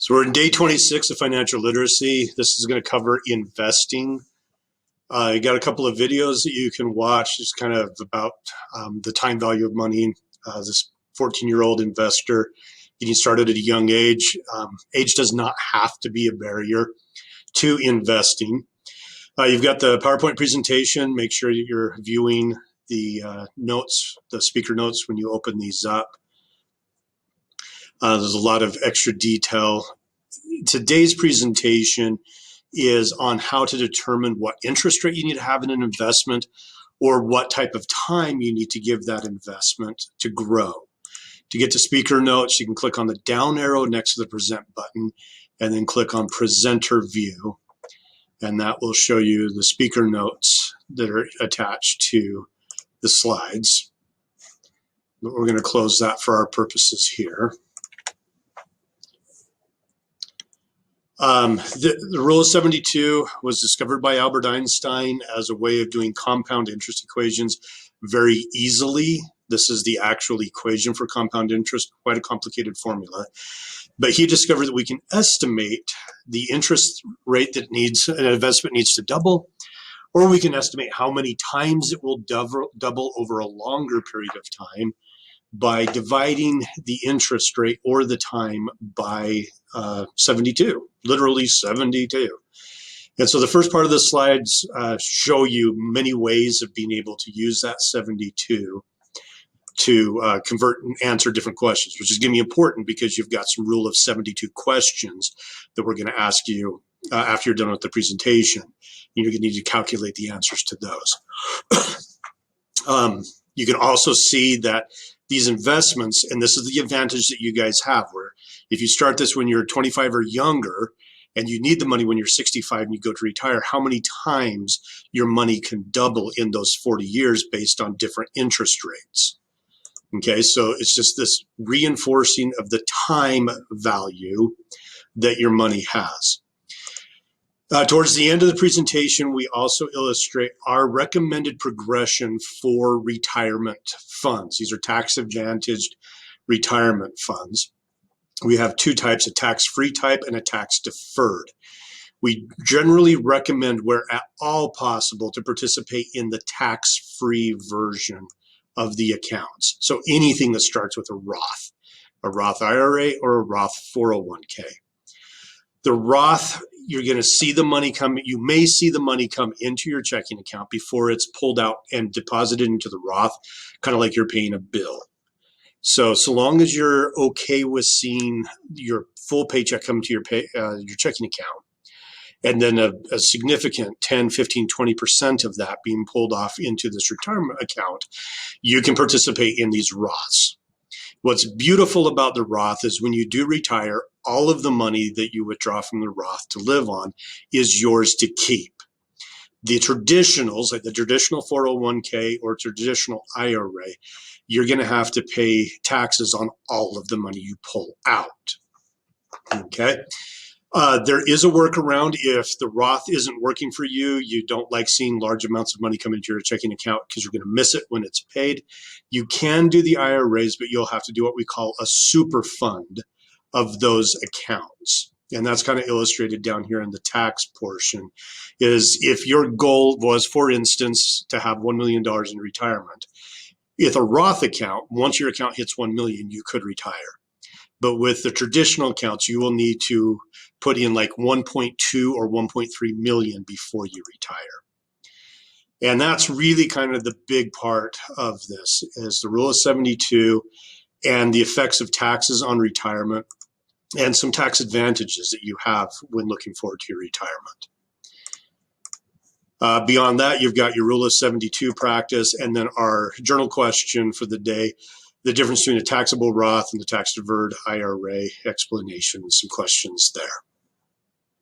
So we're in day 26 of financial literacy. This is going to cover investing. You got a couple of videos that you can watch. It's kind of about the time value of money. This 14-year-old investor getting started at a young age. Age does not have to be a barrier to investing. You've got the PowerPoint presentation. Make sure that you're viewing the notes, the speaker notes when you open these up. There's a lot of extra detail. Today's presentation is on how to determine what interest rate you need to have in an investment or what type of time you need to give that investment to grow. To get to speaker notes, you can click on the down arrow next to the present button and then click on presenter view. And that will show you the speaker notes that are attached to the slides. But we're going to close that for our purposes here. The rule of 72 was discovered by Albert Einstein as a way of doing compound interest equations very easily. This is the actual equation for compound interest, quite a complicated formula. But he discovered that we can estimate the interest rate that an investment needs to double, or we can estimate how many times it will double over a longer period of time by dividing the interest rate or the time by 72, literally 72. And so the first part of the slides show you many ways of being able to use that 72 to convert and answer different questions, which is going to be important because you've got some rule of 72 questions that we're going to ask you after you're done with the presentation. You're going to need to calculate the answers to those. You can also see that these investments, and this is the advantage that you guys have, where if you start this when you're 25 or younger and you need the money when you're 65 and you go to retire, how many times your money can double in those 40 years based on different interest rates. Okay, so it's just this reinforcing of the time value that your money has. Towards the end of the presentation, we also illustrate our recommended progression for retirement funds. These are tax-advantaged retirement funds. We have two types, a tax-free type and a tax-deferred. We generally recommend, where at all possible, to participate in the tax-free version of the accounts. So anything that starts with a Roth IRA or a Roth 401k. The Roth, you're going to see the money come, you may see the money come into your checking account before it's pulled out and deposited into the Roth, kind of like you're paying a bill. So long as you're okay with seeing your full paycheck come to your checking account, and then a significant 10, 15, 20% of that being pulled off into this retirement account, you can participate in these Roths. What's beautiful about the Roth is when you do retire, all of the money that you withdraw from the Roth to live on is yours to keep. The traditionals, like the traditional 401k or traditional IRA, you're going to have to pay taxes on all of the money you pull out. Okay? There is a workaround if the Roth isn't working for you. You don't like seeing large amounts of money come into your checking account because you're going to miss it when it's paid. You can do the IRAs, but you'll have to do what we call a super fund of those accounts. And that's kind of illustrated down here in the tax portion, is if your goal was, for instance, to have $1 million in retirement, with a Roth account, once your account hits 1 million, you could retire. But with the traditional accounts, you will need to put in like 1.2 or 1.3 million before you retire. And that's really kind of the big part of this, is the rule of 72 and the effects of taxes on retirement and some tax advantages that you have when looking forward to your retirement. Beyond that, you've got your rule of 72 practice, and then our journal question for the day, the difference between a taxable Roth and the tax-deferred IRA, explanation, and some questions there.